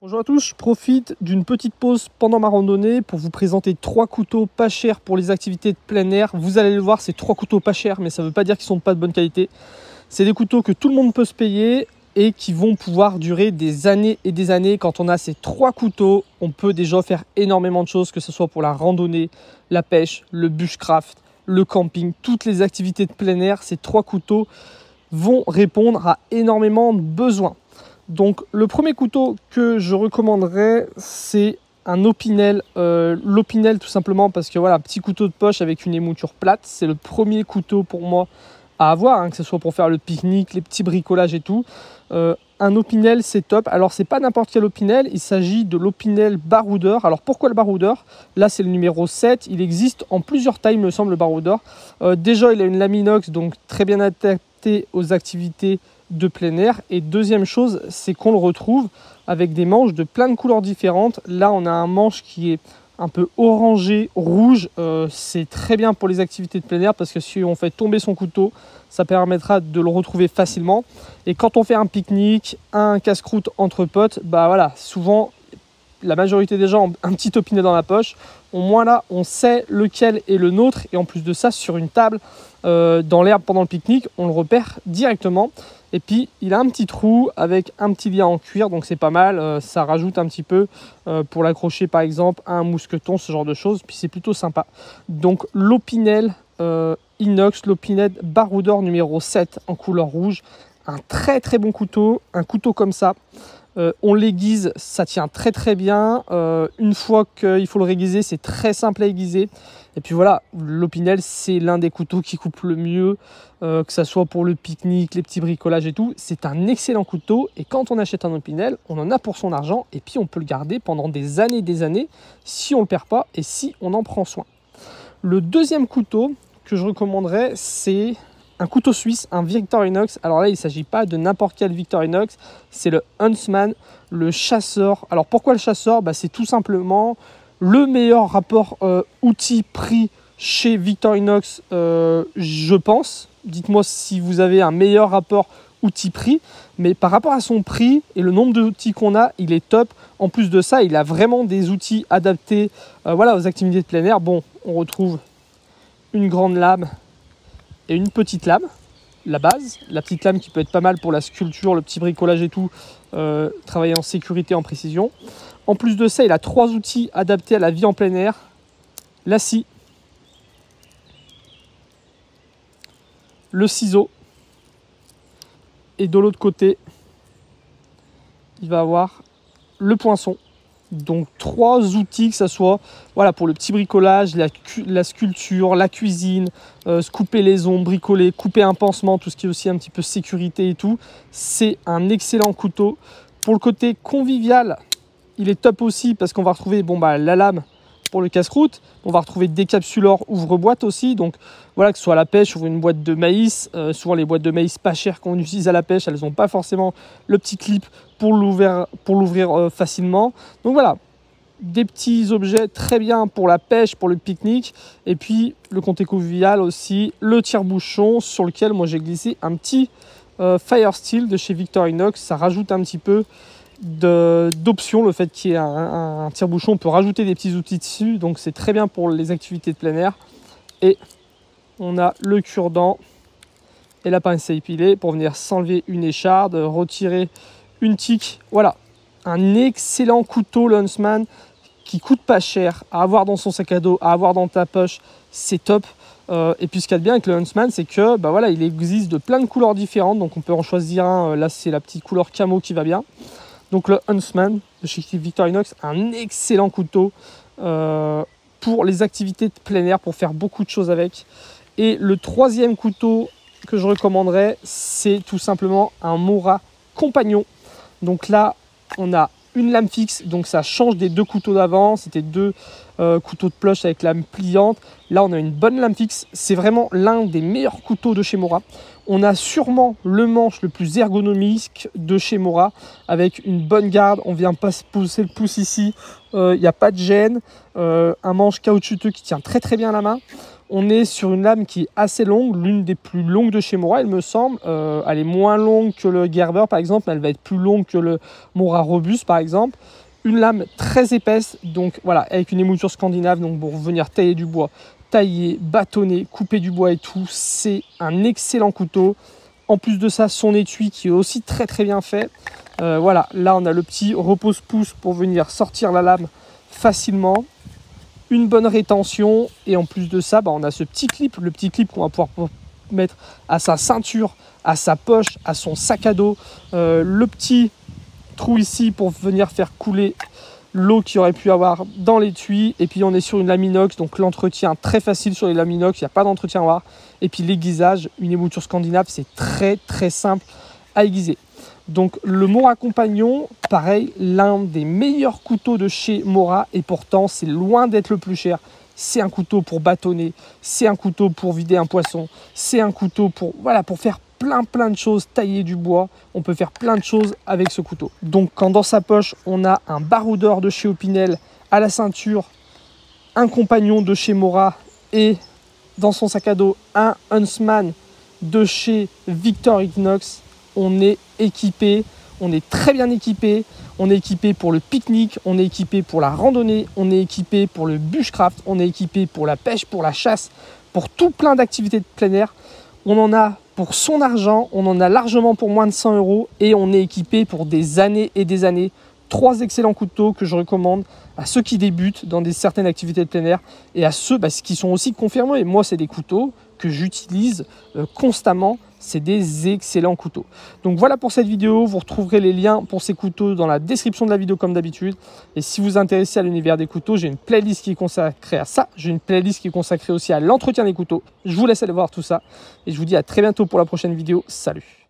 Bonjour à tous, je profite d'une petite pause pendant ma randonnée pour vous présenter 3 couteaux pas chers pour les activités de plein air. Vous allez le voir, c'est 3 couteaux pas chers, mais ça ne veut pas dire qu'ils ne sont pas de bonne qualité. C'est des couteaux que tout le monde peut se payer et qui vont pouvoir durer des années et des années. Quand on a ces 3 couteaux, on peut déjà faire énormément de choses, que ce soit pour la randonnée, la pêche, le bushcraft, le camping, toutes les activités de plein air. Ces 3 couteaux vont répondre à énormément de besoins. Donc le premier couteau que je recommanderais, c'est un Opinel. L'Opinel tout simplement parce que voilà, petit couteau de poche avec une émouture plate, c'est le premier couteau pour moi à avoir, hein, que ce soit pour faire le pique-nique, les petits bricolages et tout. Un Opinel, c'est top. Alors c'est pas n'importe quel Opinel, il s'agit de l'Opinel baroudeur. Alors pourquoi le baroudeur? Là c'est le numéro 7, il existe en plusieurs tailles me semble le baroudeur. Déjà il a une lame inox, donc très bien adapté aux activités de plein air. Et deuxième chose, c'est qu'on le retrouve avec des manches de plein de couleurs différentes. Là on a un manche qui est un peu orangé, rouge. C'est très bien pour les activités de plein air parce que si on fait tomber son couteau, ça permettra de le retrouver facilement. Et quand on fait un pique-nique, un casse-croûte entre potes, bah voilà, souvent la majorité des gens ont un petit Opinel dans la poche. Au moins là, on sait lequel est le nôtre. Et en plus de ça, sur une table, dans l'herbe pendant le pique-nique, on le repère directement. Et puis, il a un petit trou avec un petit lien en cuir, donc c'est pas mal. Ça rajoute un petit peu pour l'accrocher, par exemple, à un mousqueton, ce genre de choses. Puis c'est plutôt sympa. Donc, l'Opinel inox, l'Opinel baroudeur numéro 7 en couleur rouge. Un très très bon couteau, un couteau comme ça. On l'aiguise, ça tient très très bien. Une fois qu'il faut le réguiser, c'est très simple à aiguiser. Et puis voilà, l'Opinel, c'est l'un des couteaux qui coupe le mieux, que ce soit pour le pique-nique, les petits bricolages et tout. C'est un excellent couteau. Et quand on achète un Opinel, on en a pour son argent. Et puis on peut le garder pendant des années si on ne le perd pas et si on en prend soin. Le deuxième couteau que je recommanderais, c'est un couteau suisse, un Victorinox. Alors là, il ne s'agit pas de n'importe quel Victorinox, c'est le Huntsman, le chasseur. Alors pourquoi le chasseur? C'est tout simplement le meilleur rapport outil-prix chez Victorinox, je pense. Dites-moi si vous avez un meilleur rapport outil-prix, mais par rapport à son prix et le nombre d'outils qu'on a, il est top. En plus de ça, il a vraiment des outils adaptés voilà, aux activités de plein air. Bon, on retrouve une grande lame et une petite lame, la base, la petite lame qui peut être pas mal pour la sculpture, le petit bricolage et tout, travailler en sécurité, en précision. En plus de ça, il a 3 outils adaptés à la vie en plein air, la scie, le ciseau, et de l'autre côté, il va avoir le poinçon. Donc 3 outils, que ce soit voilà, pour le petit bricolage, la sculpture, la cuisine, se couper les ongles, bricoler, couper un pansement, tout ce qui est aussi un petit peu sécurité et tout. C'est un excellent couteau. Pour le côté convivial, il est top aussi parce qu'on va retrouver la lame pour le casse-croûte. On va retrouver des décapsuleurs ouvre-boîte aussi. Donc voilà, que ce soit à la pêche, ouvre une boîte de maïs. Souvent les boîtes de maïs pas chères qu'on utilise à la pêche, elles n'ont pas forcément le petit clip pour l'ouvrir facilement. Donc voilà, des petits objets très bien pour la pêche, pour le pique-nique. Et puis le côté convivial aussi, le tire-bouchon sur lequel moi j'ai glissé un petit Fire Steel de chez Victorinox. Ça rajoute un petit peu d'options, le fait qu'il y ait un tire-bouchon, on peut rajouter des petits outils dessus, donc c'est très bien pour les activités de plein air. Et on a le cure-dent et la pince à épiler pour venir s'enlever une écharde, retirer une tique. Voilà, un excellent couteau, le Huntsman, qui coûte pas cher, à avoir dans son sac à dos, à avoir dans ta poche, c'est top. Et puis ce qu'il y a de bien avec le Huntsman, c'est que voilà, il existe de plein de couleurs différentes, donc on peut en choisir un. Là c'est la petite couleur camo qui va bien. Donc le Huntsman de chez Victorinox, un excellent couteau pour les activités de plein air, pour faire beaucoup de choses avec. Et le troisième couteau que je recommanderais, c'est tout simplement un Mora Compagnon. Donc là, on a une lame fixe, donc ça change des 2 couteaux d'avant. C'était 2 couteaux de ploche avec lame pliante. Là, on a une bonne lame fixe. C'est vraiment l'un des meilleurs couteaux de chez Mora. On a sûrement le manche le plus ergonomique de chez Mora, avec une bonne garde. On vient pas se pousser le pouce ici. Il n'y a pas de gêne. Un manche caoutchouteux qui tient très très bien à la main. On est sur une lame qui est assez longue, l'une des plus longues de chez Mora, il me semble. Elle est moins longue que le Gerber, par exemple, mais elle va être plus longue que le Mora Robust, par exemple. Une lame très épaisse, donc voilà, avec une émouture scandinave, donc pour venir tailler du bois, tailler, bâtonner, couper du bois et tout, c'est un excellent couteau. En plus de ça, son étui qui est aussi très très bien fait. Voilà, là on a le petit repose-pouce pour venir sortir la lame facilement. Une bonne rétention et en plus de ça, on a ce petit clip, le petit clip qu'on va pouvoir mettre à sa ceinture, à sa poche, à son sac à dos. Le petit trou ici pour venir faire couler l'eau qu'il aurait pu avoir dans l'étui. Et puis on est sur une lame inox, donc l'entretien très facile sur les lames inox, il n'y a pas d'entretien à avoir. Et puis l'aiguisage, une émouture scandinave, c'est très très simple à aiguiser. Donc le Mora Compagnon, pareil, l'un des meilleurs couteaux de chez Mora et pourtant c'est loin d'être le plus cher. C'est un couteau pour bâtonner, c'est un couteau pour vider un poisson, c'est un couteau pour, voilà, pour faire plein de choses, tailler du bois. On peut faire plein de choses avec ce couteau. Donc quand dans sa poche on a un baroudeur de chez Opinel, à la ceinture un Compagnon de chez Mora et dans son sac à dos un Huntsman de chez Victorinox, on est équipé, on est très bien équipé. On est équipé pour le pique-nique, on est équipé pour la randonnée, on est équipé pour le bushcraft, on est équipé pour la pêche, pour la chasse, pour tout plein d'activités de plein air. On en a pour son argent, on en a largement pour moins de 100 € et on est équipé pour des années et des années. 3 excellents couteaux que je recommande à ceux qui débutent dans certaines activités de plein air et à ceux qui sont aussi confirmés. Moi, c'est des couteaux que j'utilise constamment. C'est des excellents couteaux. Donc voilà pour cette vidéo. Vous retrouverez les liens pour ces couteaux dans la description de la vidéo comme d'habitude. Et si vous vous intéressez à l'univers des couteaux, j'ai une playlist qui est consacrée à ça. J'ai une playlist qui est consacrée aussi à l'entretien des couteaux. Je vous laisse aller voir tout ça. Et je vous dis à très bientôt pour la prochaine vidéo. Salut!